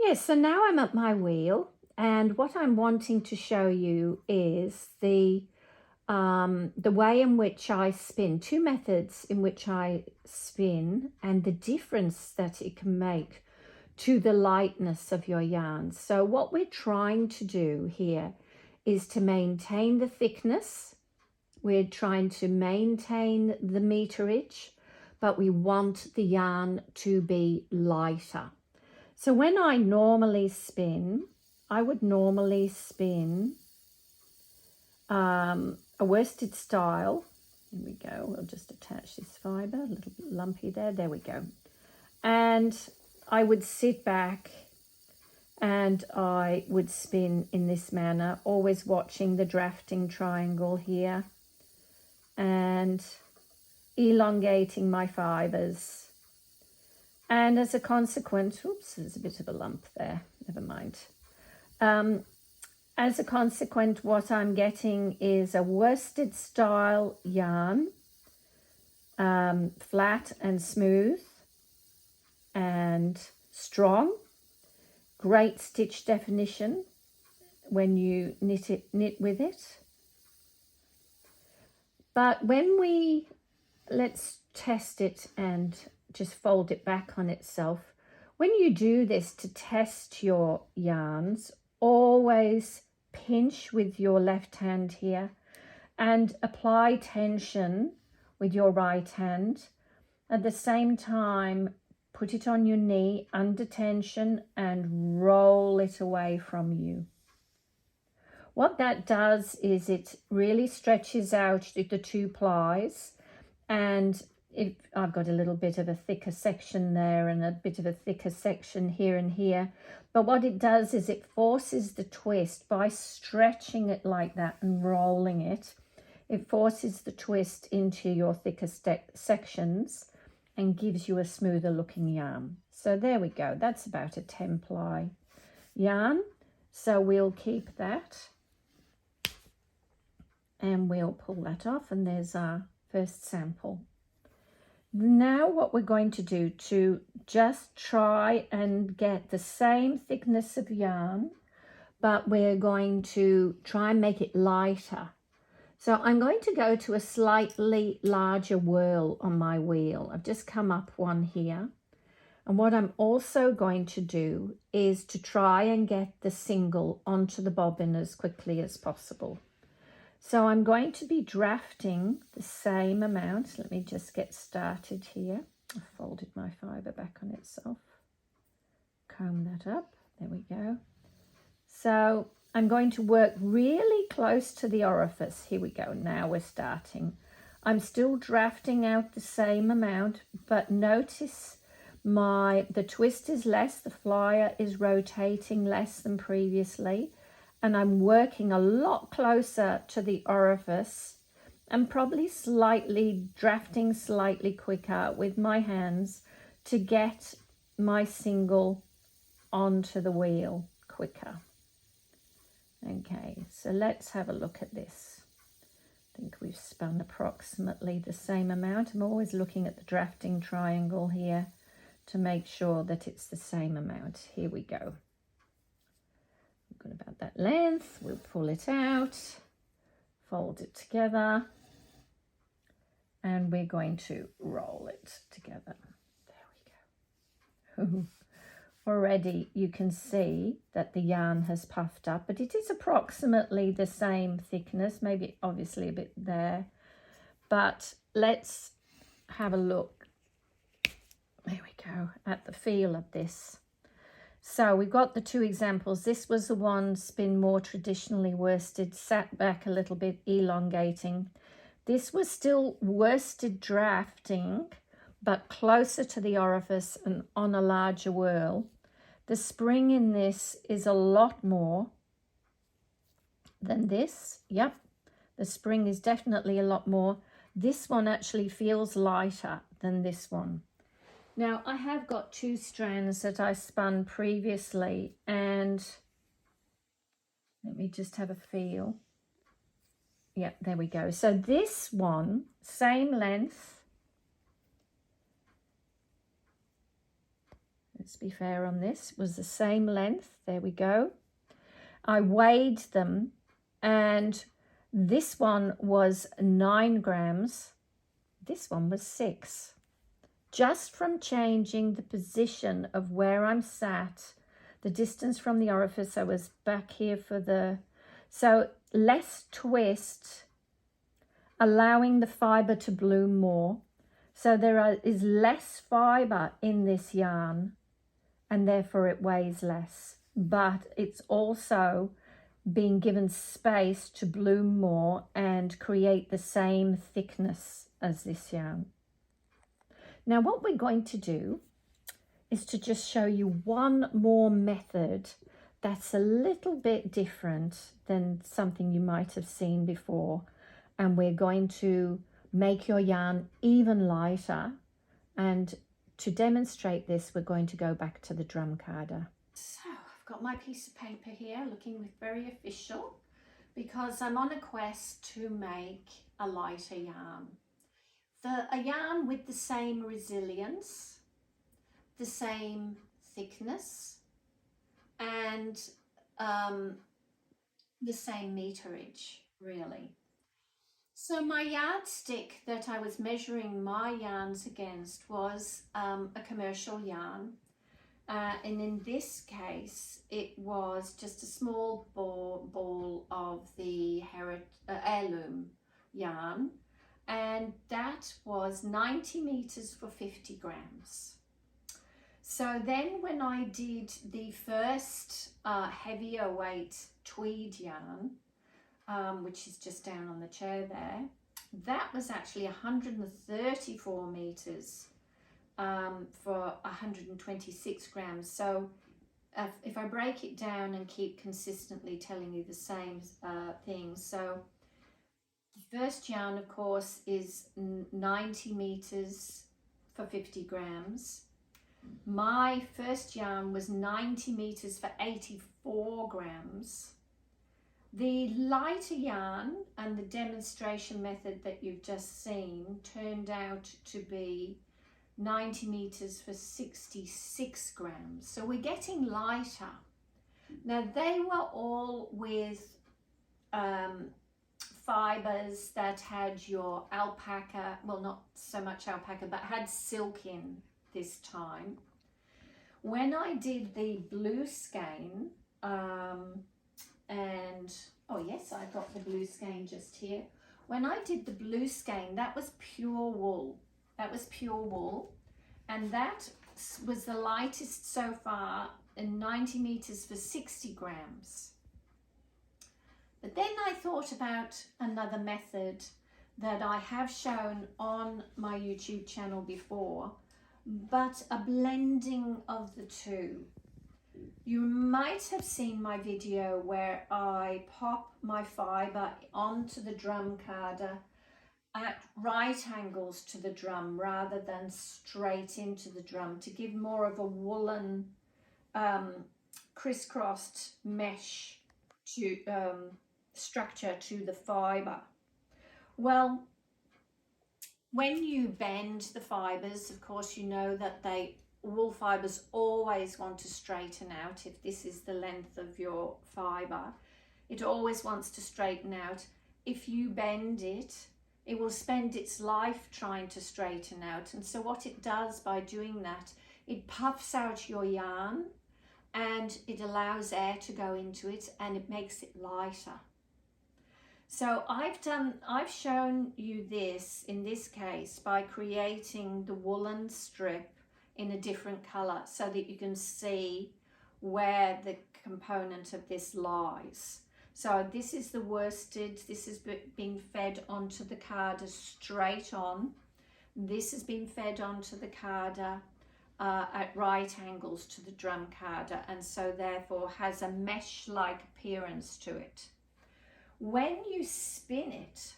Yes, so now I'm at my wheel, and what I'm wanting to show you is the way in which I spin, two methods in which I spin, and the difference that it can make to the lightness of your yarn. So what we're trying to do here is to maintain the thickness. We're trying to maintain the meterage, but we want the yarn to be lighter. So when I normally spin, I would normally spin a worsted style. Here we go. I'll just attach this fibre, a little bit lumpy there. There we go. And I would sit back and I would spin in this manner, always watching the drafting triangle here and elongating my fibres. And as a consequence, oops, there's a bit of a lump there, never mind. As a consequence, what I'm getting is a worsted style yarn, flat and smooth and strong, great stitch definition when you knit with it. But when let's test it and just fold it back on itself. When you do this to test your yarns, always pinch with your left hand here and apply tension with your right hand. At the same time, put it on your knee under tension and roll it away from you. What that does is it really stretches out the two plies, and if I've got a little bit of a thicker section there and a bit of a thicker section here and here, but what it does is it forces the twist by stretching it like that and rolling it. It forces the twist into your thicker sections and gives you a smoother looking yarn. So there we go. That's about a 10 ply yarn. So we'll keep that and we'll pull that off, and there's our first sample. Now what we're going to do to just try and get the same thickness of yarn, but we're going to try and make it lighter. So I'm going to go to a slightly larger whirl on my wheel. I've just come up one here. And what I'm also going to do is to try and get the single onto the bobbin as quickly as possible. So I'm going to be drafting the same amount. Let me just get started here. I've folded my fibre back on itself. Comb that up. There we go. So I'm going to work really close to the orifice. Here we go. Now we're starting. I'm still drafting out the same amount, but notice the twist is less, the flyer is rotating less than previously. And I'm working a lot closer to the orifice and probably drafting slightly quicker with my hands to get my single onto the wheel quicker. Okay, so let's have a look at this. I think we've spun approximately the same amount. I'm always looking at the drafting triangle here to make sure that it's the same amount. Here we go. About that length, we'll pull it out, fold it together, and we're going to roll it together. There we go. Already you can see that the yarn has puffed up, but it is approximately the same thickness, maybe obviously a bit there, but let's have a look. There we go, at the feel of this. So we've got the two examples. This was the one spin more traditionally worsted, sat back a little bit, elongating. This was still worsted drafting, but closer to the orifice and on a larger whirl. The spring in this is a lot more than this. Yep, the spring is definitely a lot more. This one actually feels lighter than this one. Now, I have got two strands that I spun previously, and let me just have a feel. Yeah, there we go. So this one, same length. let's be fair on this, was the same length. There we go. I weighed them, and this one was 9 grams. This one was 6. Just from changing the position of where I'm sat, the distance from the orifice, I was back here for the, so less twist, allowing the fiber to bloom more. So there is less fiber in this yarn, and therefore it weighs less, but it's also being given space to bloom more and create the same thickness as this yarn. Now what we're going to do is to just show you one more method that's a little bit different than something you might have seen before, and we're going to make your yarn even lighter. And to demonstrate this, we're going to go back to the drum carder. So I've got my piece of paper here looking very official because I'm on a quest to make a lighter yarn. A yarn with the same resilience, the same thickness, and the same meterage, really. So my yardstick that I was measuring my yarns against was a commercial yarn, and in this case it was just a small ball of the heirloom yarn, and that was 90 meters for 50 grams. So then when I did the first heavier weight tweed yarn, which is just down on the chair there, that was actually 134 meters for 126 grams. So if I break it down and keep consistently telling you the same thing, so the first yarn, of course, is 90 meters for 50 grams. My first yarn was 90 meters for 84 grams. The lighter yarn and the demonstration method that you've just seen turned out to be 90 meters for 66 grams. So we're getting lighter. Now they were all with fibers that had your alpaca, well, not so much alpaca, but had silk in this time. When I did the blue skein, and oh yes, I got the blue skein just here. When I did the blue skein, that was pure wool. That was pure wool, and that was the lightest so far, in 90 meters for 60 grams. But then I thought about another method that I have shown on my YouTube channel before, but a blending of the two. You might have seen my video where I pop my fiber onto the drum carder at right angles to the drum rather than straight into the drum to give more of a woolen crisscrossed mesh to structure to the fiber. Well, when you bend the fibers, of course, you know that wool fibers always want to straighten out. If this is the length of your fiber, it always wants to straighten out. If you bend it, it will spend its life trying to straighten out. And so what it does by doing that, it puffs out your yarn and it allows air to go into it and it makes it lighter. So I've shown you this in this case by creating the woolen strip in a different color so that you can see where the component of this lies. So this is the worsted. This has been fed onto the carder straight on. This has been fed onto the carder at right angles to the drum carder, and so therefore has a mesh-like appearance to it. When you spin it,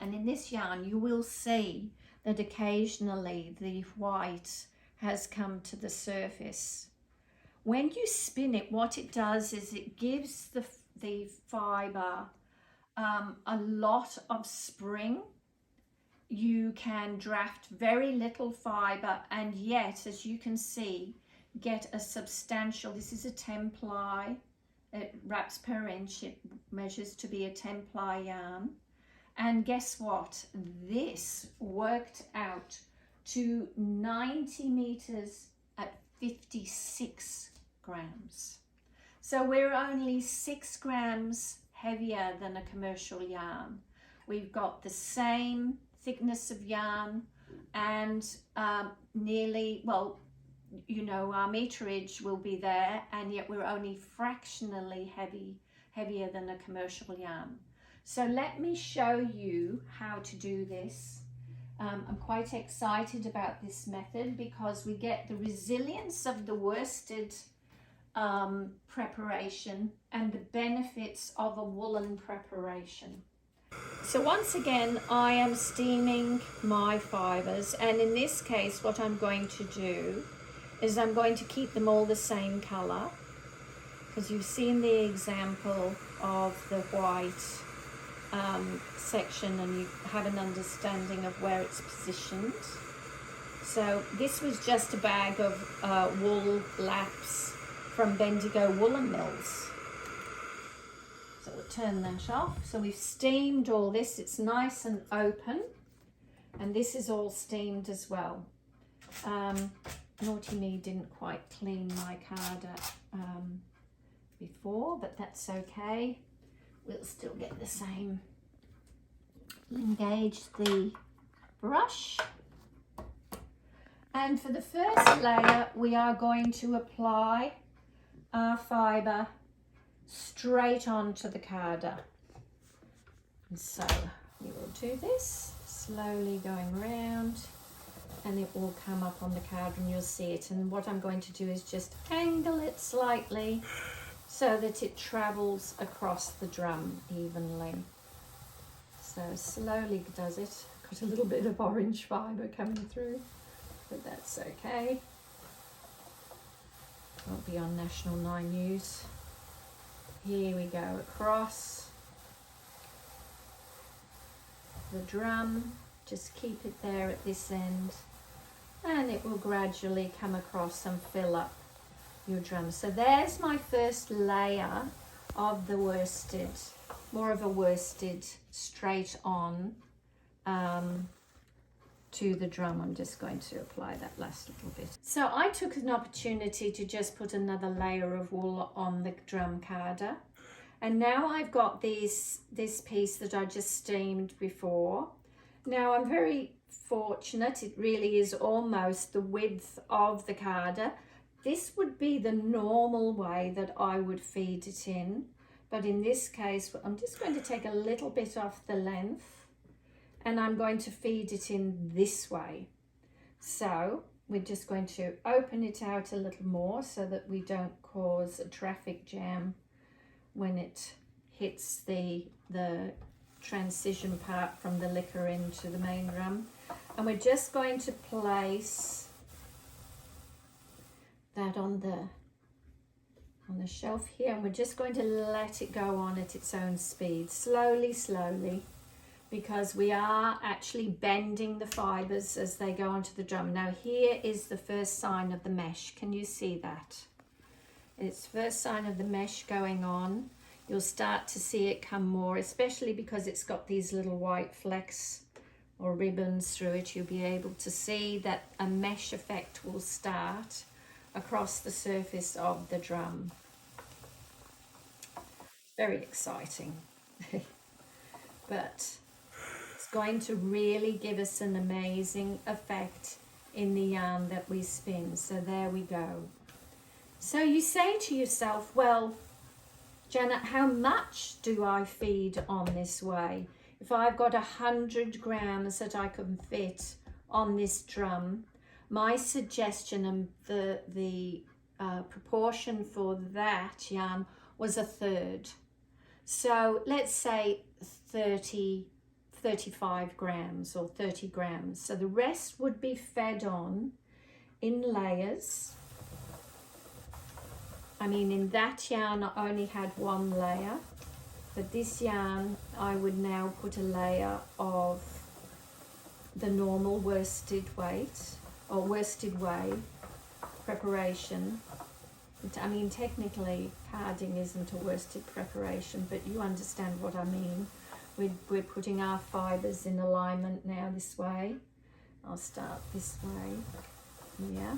and in this yarn you will see that occasionally the white has come to the surface. When you spin it, what it does is it gives the fiber a lot of spring, you can draft very little fiber and yet, as you can see, get a substantial, this is a 10 ply, it wraps per inch, it measures to be a 10 ply yarn. And guess what? This worked out to 90 meters at 56 grams. So we're only 6 grams heavier than a commercial yarn. We've got the same thickness of yarn and nearly, well, you know, our meterage will be there, and yet we're only fractionally heavier than a commercial yarn. So let me show you how to do this. I'm quite excited about this method because we get the resilience of the worsted preparation and the benefits of a woolen preparation. So once again, I am steaming my fibers, and in this case what I'm going to do is I'm going to keep them all the same color, because you've seen the example of the white section and you have an understanding of where it's positioned. So this was just a bag of wool laps from Bendigo Woolen Mills. So we'll turn that off. So we've steamed all this, it's nice and open, and this is all steamed as well. Naughty me didn't quite clean my card before, but that's okay. We'll still get the same. Engage the brush. And for the first layer, we are going to apply our fibre straight onto the carder. And so we will do this, slowly going around, and it will come up on the card and you'll see it. And what I'm going to do is just angle it slightly so that it travels across the drum evenly. So slowly does it. Got a little bit of orange fibre coming through, but that's okay. Won't be on National 9 News. Here we go, across the drum. Just keep it there at this end, and it will gradually come across and fill up your drum. So there's my first layer of the worsted, more of a worsted straight on to the drum. I'm just going to apply that last little bit. So I took an opportunity to just put another layer of wool on the drum carder, and now I've got this piece that I just steamed before. Now I'm very fortunate, it really is almost the width of the carder. This would be the normal way that I would feed it in, but in this case I'm just going to take a little bit off the length and I'm going to feed it in this way. So we're just going to open it out a little more so that we don't cause a traffic jam when it hits the transition part from the liquor into the main drum. And we're just going to place that on the shelf here, and we're just going to let it go on at its own speed, slowly, because we are actually bending the fibers as they go onto the drum. Now here is the first sign of the mesh. Can you see that? It's the first sign of the mesh going on. You'll start to see it come more, especially because it's got these little white flecks or ribbons through it. You'll be able to see that a mesh effect will start across the surface of the drum. Very exciting. But it's going to really give us an amazing effect in the yarn that we spin. So there we go. So you say to yourself, well, Janet, how much do I feed on this way? If I've got 100 grams that I can fit on this drum, my suggestion and the proportion for that yarn was 1/3. So let's say 35 grams or 30 grams. So the rest would be fed on in layers. I mean, in that yarn I only had one layer, but this yarn I would now put a layer of the normal worsted weight or worsted way preparation. I mean, technically carding isn't a worsted preparation, but you understand what I mean. We're putting our fibres in alignment now this way. I'll start this way, yeah,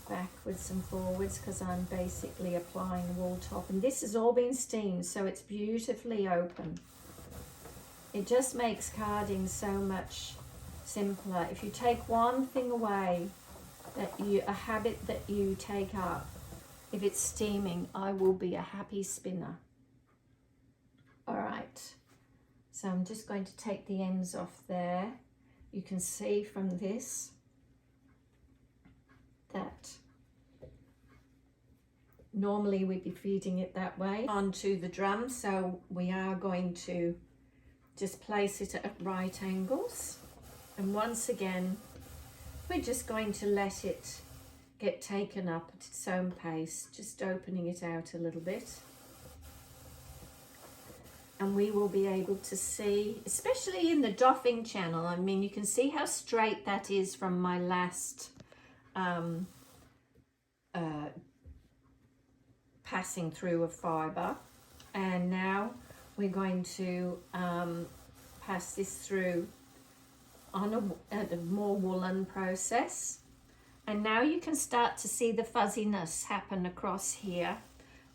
backwards and forwards, because I'm basically applying the wool top, and this has all been steamed, so it's beautifully open. It just makes carding so much simpler. If you take one thing away, a habit that you take up, if it's steaming, I will be a happy spinner. All right, so I'm just going to take the ends off there. You can see from this that normally we'd be feeding it that way onto the drum, so we are going to just place it at right angles, and once again we're just going to let it get taken up at its own pace, just opening it out a little bit. And we will be able to see, especially in the doffing channel, I mean, you can see how straight that is from my last passing through a fibre. And now we're going to pass this through on a more woolen process. And now you can start to see the fuzziness happen across here,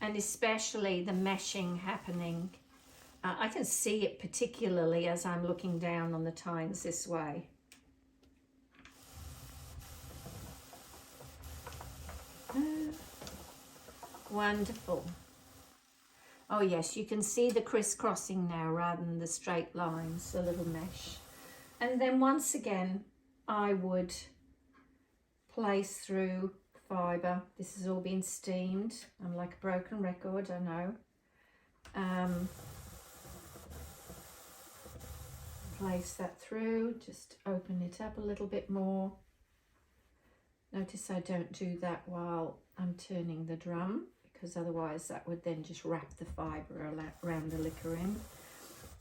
and especially the meshing happening. I can see it particularly as I'm looking down on the tines this way. Wonderful. Oh yes, you can see the crisscrossing now rather than the straight lines, the little mesh. And then once again, I would place through fibre. This has all been steamed. I'm like a broken record, I know. Place that through, just open it up a little bit more. Notice I don't do that while I'm turning the drum, because otherwise that would then just wrap the fibre around the liquor in.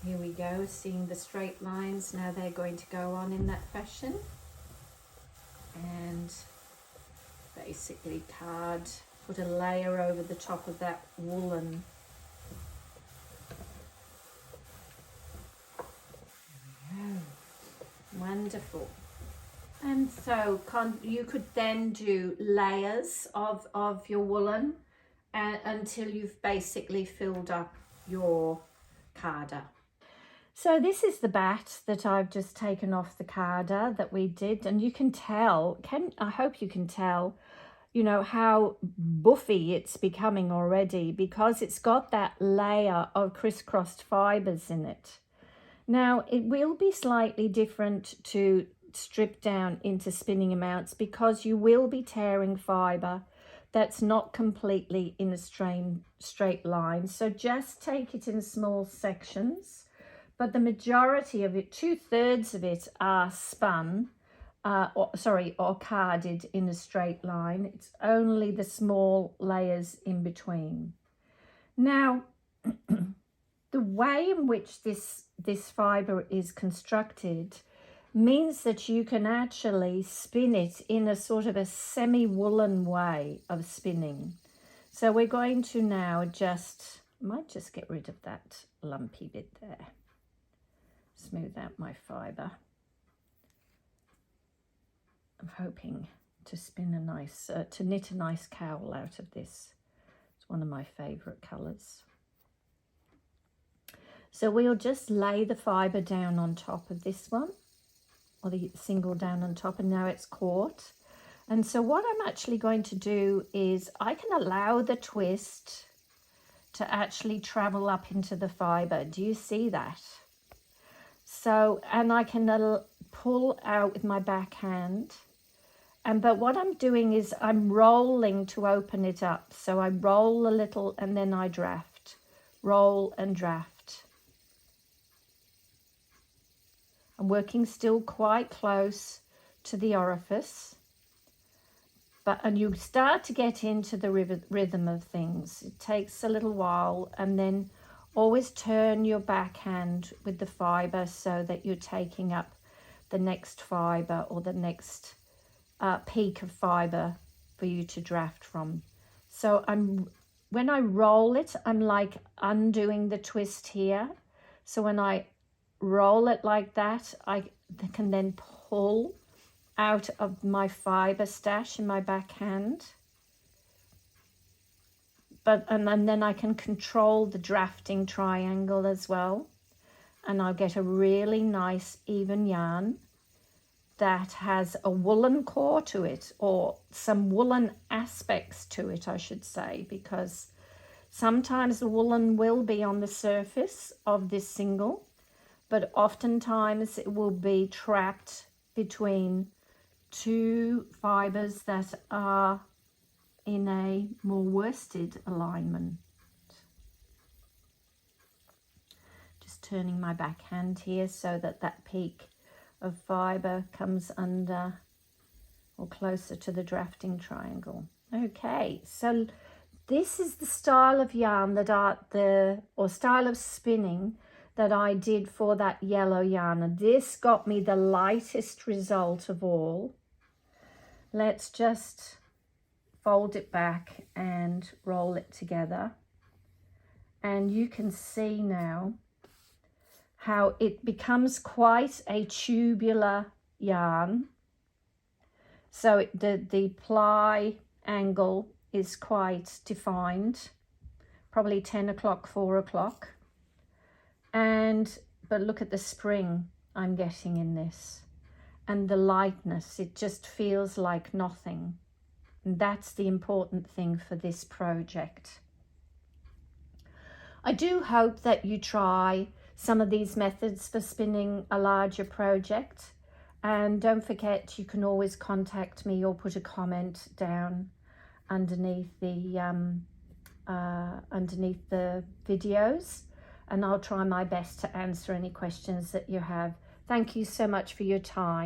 Here we go, seeing the straight lines. Now they're going to go on in that fashion, and basically card, put a layer over the top of that woolen. Wonderful. And so you could then do layers of your woolen until you've basically filled up your carder. So this is the batt that I've just taken off the carder that we did, and you can tell, I hope you can tell, you know, how buffy it's becoming already, because it's got that layer of crisscrossed fibres in it. Now, it will be slightly different to strip down into spinning amounts, because you will be tearing fibre that's not completely in a straight line. So just take it in small sections, but the majority of it, 2/3 of it, are spun, or carded in a straight line. It's only the small layers in between. Now, the way in which this fibre is constructed means that you can actually spin it in a sort of a semi-woolen way of spinning. So we're going to now might just get rid of that lumpy bit there. Smooth out my fibre. I'm hoping to spin to knit a nice cowl out of this. It's one of my favourite colours. So we'll just lay the fibre down on top of this one, or the single down on top, and now it's caught. And so what I'm actually going to do is I can allow the twist to actually travel up into the fibre. Do you see that? So, and I can pull out with my backhand. But what I'm doing is I'm rolling to open it up. So I roll a little and then I draft, roll and draft. I'm working still quite close to the orifice, and you start to get into the rhythm of things. It takes a little while, and then always turn your backhand with the fibre so that you're taking up the next fibre or the next peak of fibre for you to draft from. So when I roll it, I'm like undoing the twist here. So when I roll it like that, I can then pull out of my fibre stash in my backhand. And then I can control the drafting triangle as well. And I'll get a really nice even yarn that has a woolen core to it, or some woolen aspects to it, I should say, because sometimes the woolen will be on the surface of this single, but oftentimes it will be trapped between two fibres that are in a more worsted alignment. Just turning my backhand here so that that peak of fibre comes under or closer to the drafting triangle. Okay, so this is the style of yarn that style of spinning that I did for that yellow yarn, and this got me the lightest result of all. Let's just fold it back and roll it together, and you can see now how it becomes quite a tubular yarn. So the ply angle is quite defined, probably 10 o'clock, 4 o'clock. But look at the spring I'm getting in this, and the lightness, it just feels like nothing. And that's the important thing for this project. I do hope that you try some of these methods for spinning a larger project, and don't forget, you can always contact me or put a comment down underneath the videos, and I'll try my best to answer any questions that you have. Thank you so much for your time.